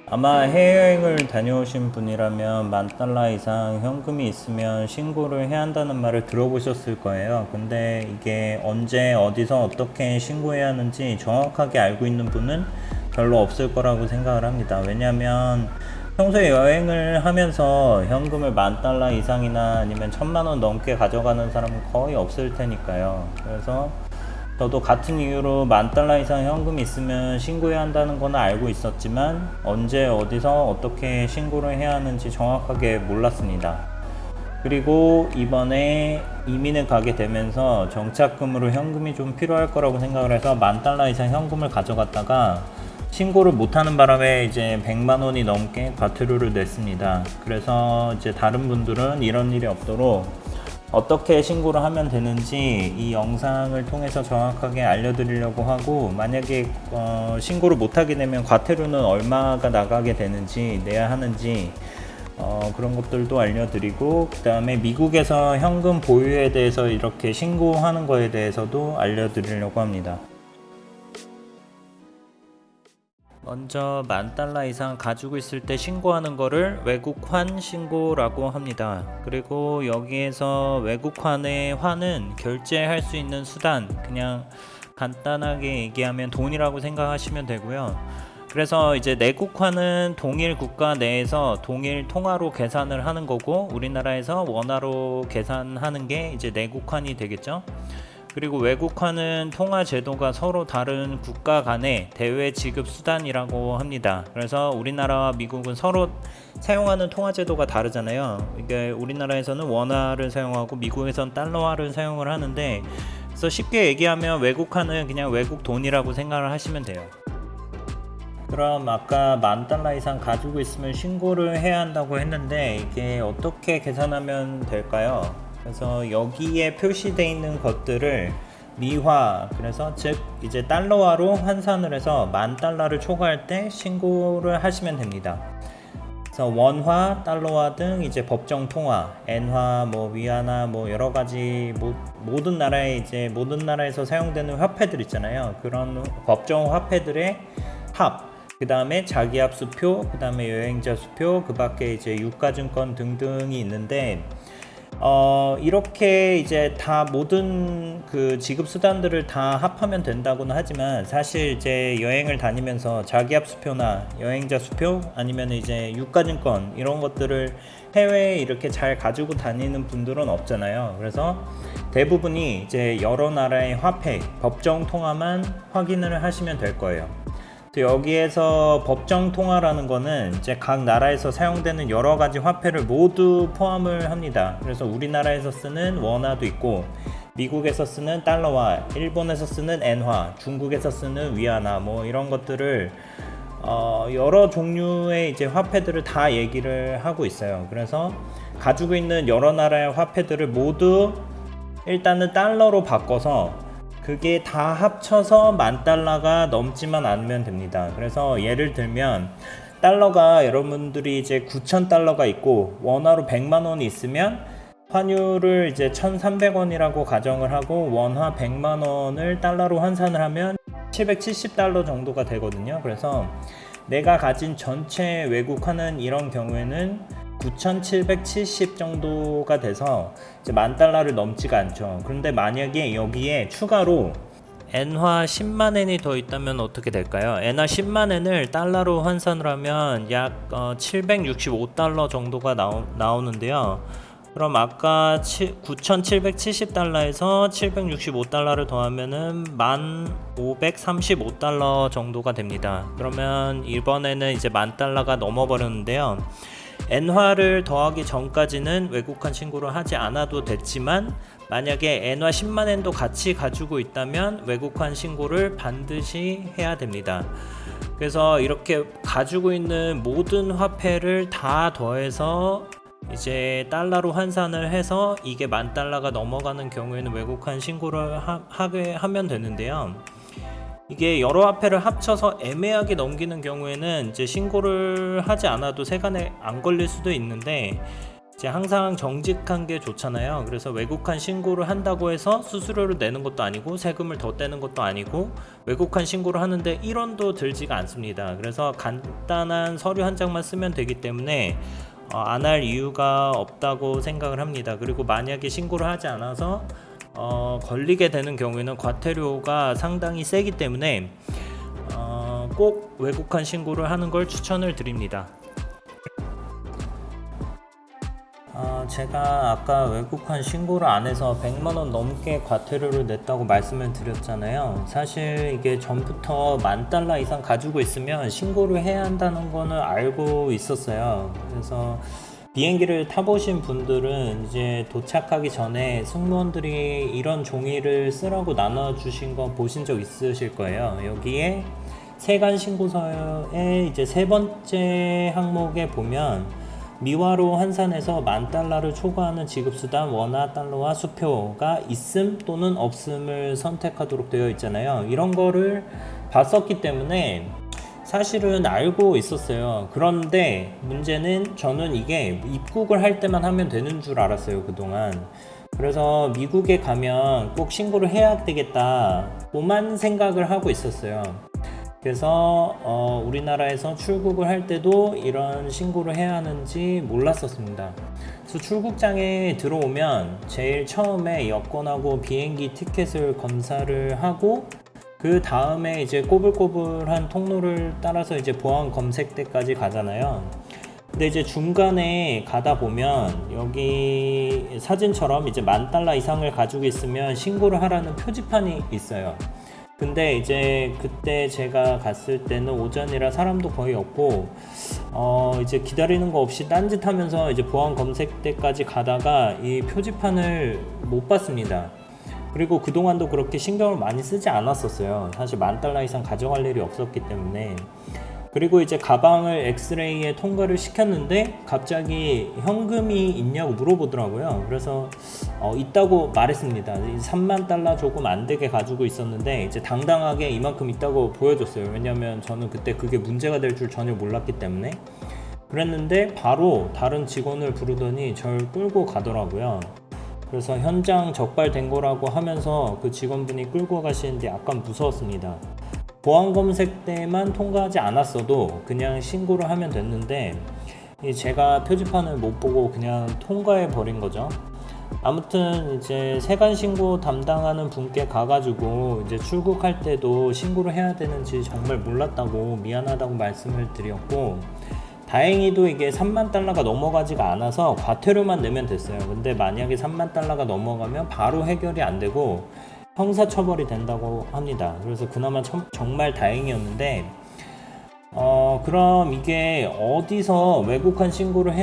아마 해외여행을 다녀오신 분이라면 10,000달러 이상 현금이 있으면 신고를 해야 한다는 말을 들어보셨을 거예요. 근데 이게 언제 어디서 어떻게 신고해야 하는지 정확하게 알고 있는 분은 별로 없을 거라고 생각을 합니다. 왜냐면 평소에 여행을 하면서 현금을 10,000달러 이상이나 아니면 1,000만 원 넘게 가져가는 사람은 거의 없을 테니까요. 그래서 저도 같은 이유로 10,000달러 이상 현금이 있으면 신고해야 한다는 건 알고 있었지만 언제 어디서 어떻게 신고를 해야 하는지 정확하게 몰랐습니다. 그리고 이번에 이민을 가게 되면서 정착금으로 현금이 좀 필요할 거라고 생각을 해서 10,000달러 이상 현금을 가져갔다가 신고를 못하는 바람에 이제 100만 원이 넘게 과태료를 냈습니다. 그래서 이제 다른 분들은 이런 일이 없도록 어떻게 신고를 하면 되는지 이 영상을 통해서 정확하게 알려드리려고 하고, 만약에 신고를 못하게 되면 과태료는 얼마가 나가게 되는지, 내야 하는지 그런 것들도 알려드리고, 그 다음에 미국에서 현금 보유에 대해서 이렇게 신고하는 거에 대해서도 알려드리려고 합니다. 먼저 10,000달러 이상 가지고 있을 때 신고하는 거를 외국환 신고라고 합니다. 그리고 여기에서 외국환의 환은 결제할 수 있는 수단, 그냥 간단하게 얘기하면 돈이라고 생각하시면 되고요. 그래서 이제 내국환은 동일 국가 내에서 동일 통화로 계산을 하는 거고, 우리나라에서 원화로 계산하는 게 이제 내국환이 되겠죠. 그리고 외국화는 통화 제도가 서로 다른 국가 간의 대외 지급 수단이라고 합니다. 그래서 우리나라와 미국은 서로 사용하는 통화 제도가 다르잖아요. 이게 우리나라에서는 원화를 사용하고 미국에서는 달러화를 사용을 하는데, 그래서 쉽게 얘기하면 외국화는 그냥 외국 돈이라고 생각을 하시면 돼요. 그럼 아까 10,000달러 이상 가지고 있으면 신고를 해야 한다고 했는데, 이게 어떻게 계산하면 될까요? 그래서 여기에 표시되어 있는 것들을 미화, 그래서 즉 이제 달러화로 환산을 해서 10,000달러를 초과할 때 신고를 하시면 됩니다. 그래서 원화, 달러화 등 이제 법정 통화, 엔화, 뭐 위안화, 뭐 여러 가지 모든 나라에 이제 모든 나라에서 사용되는 화폐들 있잖아요. 그런 법정 화폐들의 합, 그 다음에 자기합 수표, 그 다음에 여행자 수표, 그 밖에 이제 유가증권 등등이 있는데, 이렇게 이제 다 모든 그 지급 수단들을 다 합하면 된다고는 하지만, 사실 이제 여행을 다니면서 자기합 수표나 여행자 수표 아니면 이제 유가증권 이런 것들을 해외에 이렇게 잘 가지고 다니는 분들은 없잖아요. 그래서 대부분이 이제 여러 나라의 화폐, 법정 통화만 확인을 하시면 될 거예요. 여기에서 법정 통화라는 거는 이제 각 나라에서 사용되는 여러 가지 화폐를 모두 포함을 합니다. 그래서 우리나라에서 쓰는 원화도 있고, 미국에서 쓰는 달러화, 일본에서 쓰는 엔화, 중국에서 쓰는 위안화, 뭐 이런 것들을 여러 종류의 이제 화폐들을 다 얘기를 하고 있어요. 그래서 가지고 있는 여러 나라의 화폐들을 모두 일단은 달러로 바꿔서 그게 다 합쳐서 10,000달러가 넘지만 않으면 됩니다. 그래서 예를 들면 달러가 여러분들이 이제 9,000달러가 있고 원화로 100만 원이 있으면 환율을 이제 1,300원이라고 가정을 하고 원화 100만 원을 달러로 환산을 하면 770달러 정도가 되거든요. 그래서 내가 가진 전체 외국화는 이런 경우에는 9,770 정도가 돼서 이제 10,000달러를 넘지가 않죠. 그런데 만약에 여기에 추가로 엔화 10만 엔이 더 있다면 어떻게 될까요? 엔화 10만 엔을 달러로 환산을 하면 약 765달러 정도가 나오는데요. 그럼 아까 9,770달러에서 765달러를 더하면은 1,535달러 정도가 됩니다. 그러면 이번에는 이제 10,000달러가 넘어버렸는데요. 엔화를 더하기 전까지는 외국환 신고를 하지 않아도 됐지만, 만약에 엔화 10만 엔도 같이 가지고 있다면 외국환 신고를 반드시 해야 됩니다. 그래서 이렇게 가지고 있는 모든 화폐를 다 더해서 이제 달러로 환산을 해서 이게 10,000달러가 넘어가는 경우에는 외국환 신고를 하게 하면 되는데요. 이게 여러 화폐를 합쳐서 애매하게 넘기는 경우에는 이제 신고를 하지 않아도 세관에 안 걸릴 수도 있는데, 이제 항상 정직한 게 좋잖아요. 그래서 외국한 신고를 한다고 해서 수수료를 내는 것도 아니고 세금을 더 떼는 것도 아니고 외국한 신고를 하는데 1원도 들지가 않습니다. 그래서 간단한 서류 한 장만 쓰면 되기 때문에 안 할 이유가 없다고 생각을 합니다. 그리고 만약에 신고를 하지 않아서 걸리게 되는 경우에는 과태료가 상당히 세기 때문에 꼭 외국한 신고를 하는 걸 추천을 드립니다. 제가 아까 외국한 신고를 안 해서 100만원 넘게 과태료를 냈다고 말씀을 드렸잖아요. 사실 이게 전부터 $10,000 이상 가지고 있으면 신고를 해야 한다는 거는 알고 있었어요. 그래서 비행기를 타보신 분들은 이제 도착하기 전에 승무원들이 이런 종이를 쓰라고 나눠주신 거 보신 적 있으실 거예요. 여기에 세관 신고서의 이제 세 번째 항목에 보면 미화로 환산해서 $10,000를 초과하는 지급수단 원화 달러와 수표가 있음 또는 없음을 선택하도록 되어 있잖아요. 이런 거를 봤었기 때문에 사실은 알고 있었어요. 그런데 문제는 저는 이게 입국을 할 때만 하면 되는 줄 알았어요, 그동안. 그래서 미국에 가면 꼭 신고를 해야 되겠다고만 생각을 하고 있었어요. 그래서 우리나라에서 출국을 할 때도 이런 신고를 해야 하는지 몰랐었습니다. 그래서 출국장에 들어오면 제일 처음에 여권하고 비행기 티켓을 검사를 하고 그 다음에 이제 꼬불꼬불한 통로를 따라서 이제 보안 검색대까지 가잖아요. 근데 이제 중간에 가다 보면 여기 사진처럼 이제 $10,000 이상을 가지고 있으면 신고를 하라는 표지판이 있어요. 근데 이제 그때 제가 갔을 때는 오전이라 사람도 거의 없고 이제 기다리는 거 없이 딴짓하면서 이제 보안 검색대까지 가다가 이 표지판을 못 봤습니다. 그리고 그동안도 그렇게 신경을 많이 쓰지 않았었어요. 사실 $10,000 이상 가져갈 일이 없었기 때문에. 그리고 이제 가방을 엑스레이에 통과를 시켰는데 갑자기 현금이 있냐고 물어보더라고요. 그래서 있다고 말했습니다. $30,000 조금 안 되게 가지고 있었는데 이제 당당하게 이만큼 있다고 보여줬어요. 왜냐면 저는 그때 그게 문제가 될 줄 전혀 몰랐기 때문에. 그랬는데 바로 다른 직원을 부르더니 절 끌고 가더라고요. 그래서 현장 적발된 거라고 하면서 그 직원분이 끌고 가시는데 약간 무서웠습니다. 보안 검색 때만 통과하지 않았어도 그냥 신고를 하면 됐는데 제가 표지판을 못 보고 그냥 통과해 버린 거죠. 아무튼 이제 세관 신고 담당하는 분께 가가지고 이제 출국할 때도 신고를 해야 되는지 정말 몰랐다고 미안하다고 말씀을 드렸고, 다행히도 이게 $30,000가 넘어가지가 않아서 과태료만 내면 됐어요. 근데 만약에 $30,000가 넘어가면 바로 해결이 안 되고 형사처벌이 된다고 합니다. 그래서 그나마 정말 다행이었는데 그럼 이게 어디서 외국한 신고를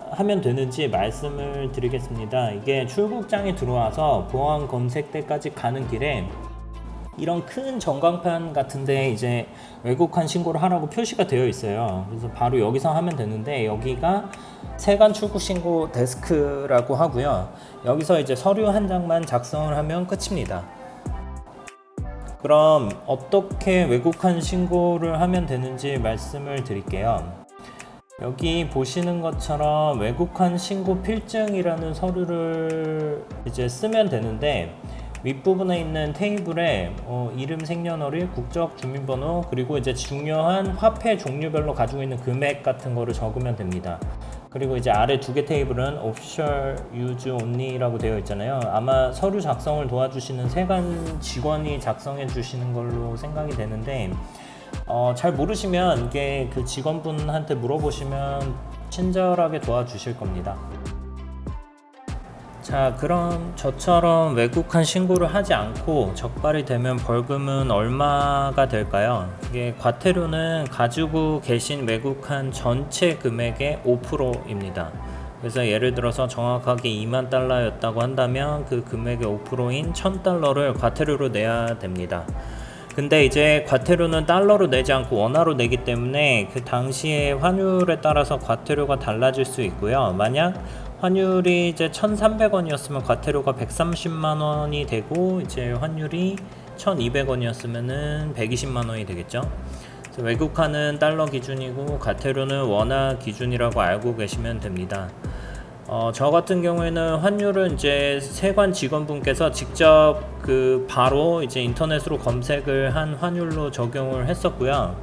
하면 되는지 말씀을 드리겠습니다. 이게 출국장에 들어와서 보안 검색대까지 가는 길에 이런 큰 전광판 같은데 이제 외국한 신고를 하라고 표시가 되어 있어요. 그래서 바로 여기서 하면 되는데 여기가 세관 출국 신고 데스크라고 하고요. 여기서 이제 서류 한 장만 작성을 하면 끝입니다. 그럼 어떻게 외국한 신고를 하면 되는지 말씀을 드릴게요. 여기 보시는 것처럼 외국한 신고 필증이라는 서류를 이제 쓰면 되는데, 윗부분에 있는 테이블에 이름, 생년월일, 국적, 주민번호, 그리고 이제 중요한 화폐 종류별로 가지고 있는 금액 같은 거를 적으면 됩니다. 그리고 이제 아래 두 개 테이블은 Official Use Only라고 되어 있잖아요. 아마 서류 작성을 도와주시는 세관 직원이 작성해 주시는 걸로 생각이 되는데, 잘 모르시면 이게 그 직원분한테 물어보시면 친절하게 도와주실 겁니다. 자, 그럼 저처럼 외국한 신고를 하지 않고 적발이 되면 벌금은 얼마가 될까요? 이게 과태료는 가지고 계신 외국한 전체 금액의 5%입니다. 그래서 예를 들어서 정확하게 $20,000였다고 한다면 그 금액의 5%인 $1,000를 과태료로 내야 됩니다. 근데 이제 과태료는 달러로 내지 않고 원화로 내기 때문에 그 당시의 환율에 따라서 과태료가 달라질 수 있고요. 만약 환율이 이제 1,300원이었으면 과태료가 130만 원이 되고, 이제 환율이 1,200원이었으면은 120만 원이 되겠죠. 그래서 외국화는 달러 기준이고 과태료는 원화 기준이라고 알고 계시면 됩니다. 저 같은 경우에는 환율은 이제 세관 직원분께서 직접 바로 이제 인터넷으로 검색을 한 환율로 적용을 했었고요.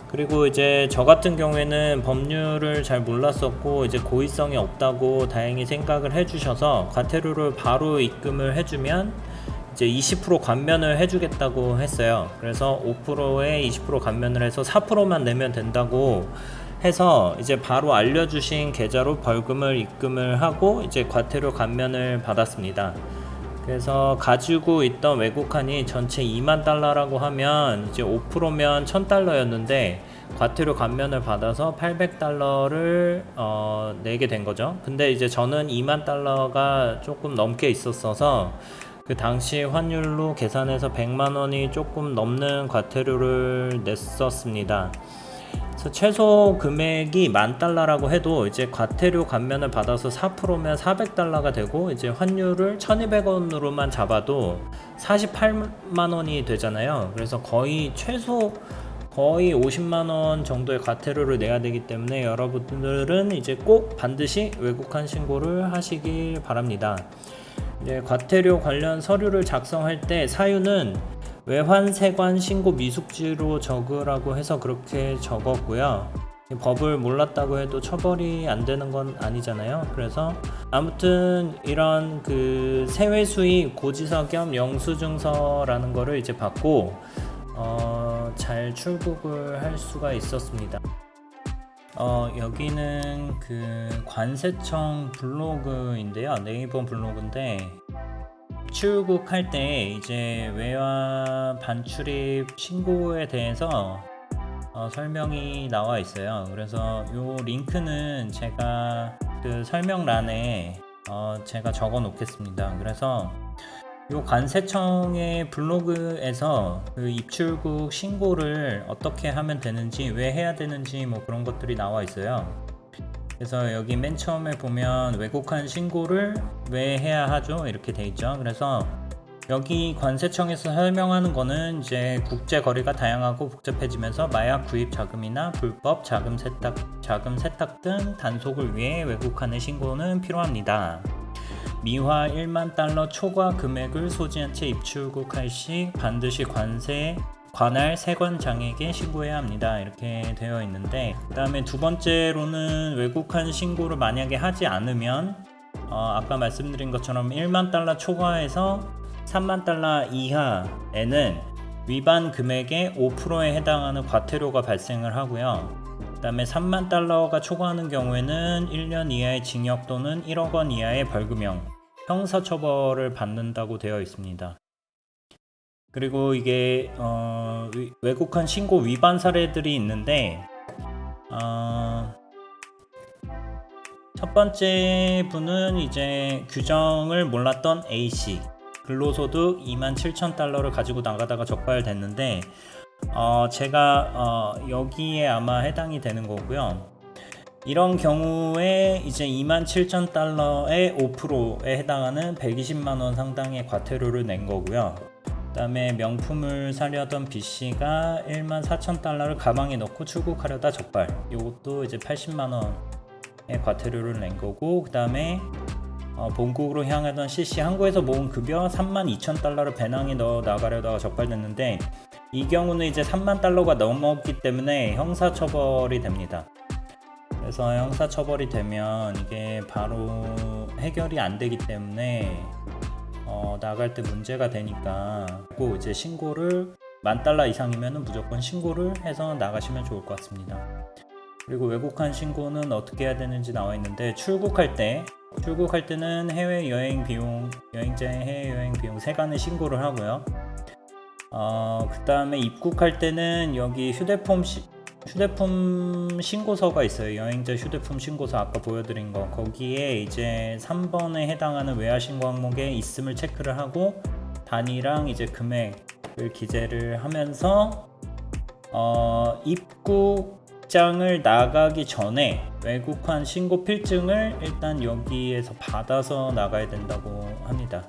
그리고 이제 저 같은 경우에는 법률을 잘 몰랐었고 이제 고의성이 없다고 다행히 생각을 해주셔서 과태료를 바로 입금을 해주면 이제 20% 감면을 해주겠다고 했어요. 그래서 5%에 20% 감면을 해서 4%만 내면 된다고 해서 이제 바로 알려주신 계좌로 벌금을 입금을 하고 이제 과태료 감면을 받았습니다. 그래서 가지고 있던 외국환이 전체 2만 달러라고 하면 이제 5%면 1000달러였는데 과태료 감면을 받아서 800달러를 내게 된 거죠. 근데 이제 저는 2만 달러가 조금 넘게 있었어서 그 당시 환율로 계산해서 100만 원이 조금 넘는 과태료를 냈었습니다. 그래서 최소 금액이 10,000달러라고 해도 이제 과태료 감면을 받아서 4%면 400달러가 되고 이제 환율을 1200원으로만 잡아도 48만 원이 되잖아요. 그래서 최소 거의 50만 원 정도의 과태료를 내야 되기 때문에 여러분들은 이제 꼭 반드시 외국환 신고를 하시길 바랍니다. 이제 과태료 관련 서류를 작성할 때 사유는 외환 세관 신고 미숙지로 적으라고 해서 그렇게 적었고요. 법을 몰랐다고 해도 처벌이 안 되는 건 아니잖아요. 그래서 아무튼 이런 세외 수익 고지서 겸 영수증서라는 거를 이제 받고 잘 출국을 할 수가 있었습니다. 여기는 관세청 블로그인데요. 네이버 블로그인데 출국할 때 이제 외환 반출입 신고에 대해서 설명이 나와 있어요. 그래서 요 링크는 제가 설명란에 제가 적어 놓겠습니다. 그래서 요 관세청의 블로그에서 입출국 신고를 어떻게 하면 되는지, 왜 해야 되는지 뭐 그런 것들이 나와 있어요. 그래서 여기 맨 처음에 보면 외국환 신고를 왜 해야 하죠? 이렇게 돼 있죠. 그래서 여기 관세청에서 설명하는 거는 이제 국제 거래가 다양하고 복잡해지면서 마약 구입 자금이나 불법 자금 세탁 등 단속을 위해 외국환의 신고는 필요합니다. 미화 1만 달러 초과 금액을 소지한 채 입출국할 시 반드시 관할 세관장에게 신고해야 합니다. 이렇게 되어 있는데, 그 다음에 두 번째로는 외국환 신고를 만약에 하지 않으면 아까 말씀드린 것처럼 1만 달러 초과해서 3만 달러 이하에는 위반 금액의 5%에 해당하는 과태료가 발생을 하고요. 그 다음에 3만 달러가 초과하는 경우에는 1년 이하의 징역 또는 1억 원 이하의 벌금형, 형사처벌을 받는다고 되어 있습니다. 그리고 이게 외국환 신고 위반 사례들이 있는데, 첫 번째 분은 이제 규정을 몰랐던 A씨, 근로소득 27,000달러를 가지고 나가다가 적발됐는데 제가 여기에 아마 해당이 되는 거고요. 이런 경우에 이제 27,000달러의 5%에 해당하는 120만원 상당의 과태료를 낸 거고요. 그 다음에 명품을 사려던 B씨가 14,000달러를 가방에 넣고 출국하려다 적발, 이것도 이제 80만원의 과태료를 낸 거고, 그 다음에 본국으로 향하던 C씨, 한국에서 모은 급여 32,000달러를 배낭에 넣어 나가려다가 적발됐는데, 이 경우는 이제 3만 달러가 넘었기 때문에 형사처벌이 됩니다. 그래서 형사처벌이 되면 이게 바로 해결이 안 되기 때문에 나갈 때 문제가 되니까 꼭 이제 신고를 10,000달러 이상이면 무조건 신고를 해서 나가시면 좋을 것 같습니다. 그리고 외국환 신고는 어떻게 해야 되는지 나와 있는데, 출국할 때는 해외여행 비용, 여행자의 해외여행 비용 세관에 신고를 하고요. 그 다음에 입국할 때는 여기 휴대폰 신고서가 있어요. 여행자 휴대폰 신고서 아까 보여드린 거, 거기에 이제 3번에 해당하는 외화 신고 항목에 있음을 체크를 하고 단위랑 이제 금액을 기재를 하면서 입국장을 나가기 전에 외국환 신고 필증을 일단 여기에서 받아서 나가야 된다고 합니다.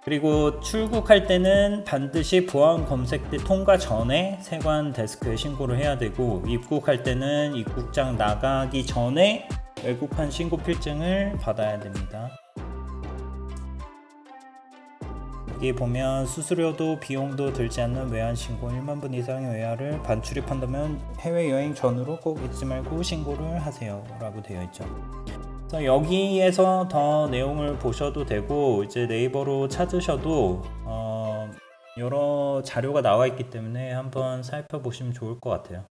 그리고 출국할 때는 반드시 보안 검색대 통과 전에 세관 데스크에 신고를 해야 되고, 입국할 때는 입국장 나가기 전에 외국한 신고 필증을 받아야 됩니다. 여기 보면 수수료도 비용도 들지 않는 외환 신고 1만 분 이상의 외화를 반출입한다면 해외여행 전후로 꼭 잊지 말고 신고를 하세요 라고 되어 있죠. 그래서 여기에서 더 내용을 보셔도 되고, 이제 네이버로 찾으셔도 여러 자료가 나와 있기 때문에 한번 살펴보시면 좋을 것 같아요.